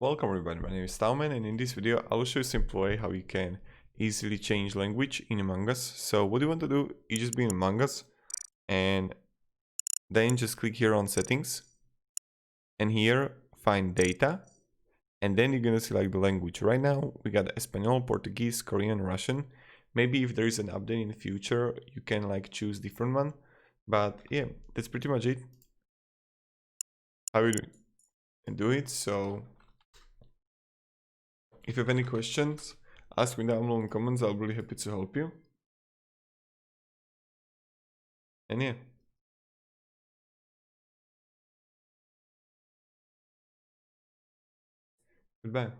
Welcome everybody, my name is Talman, and in this video I will show you a simple way how you can easily change language in Among Us. So what you want to do, you just be in Among Us and then just click here on settings and here find data, and then you're gonna select the language. Right now we got Espanol, Portuguese, Korean, Russian. Maybe if there is an update in the future you can like choose different one, but yeah, that's pretty much it. How you doing? And do it. So if you have any questions, ask me down below in comments. I'll be really happy to help you. And yeah. Goodbye.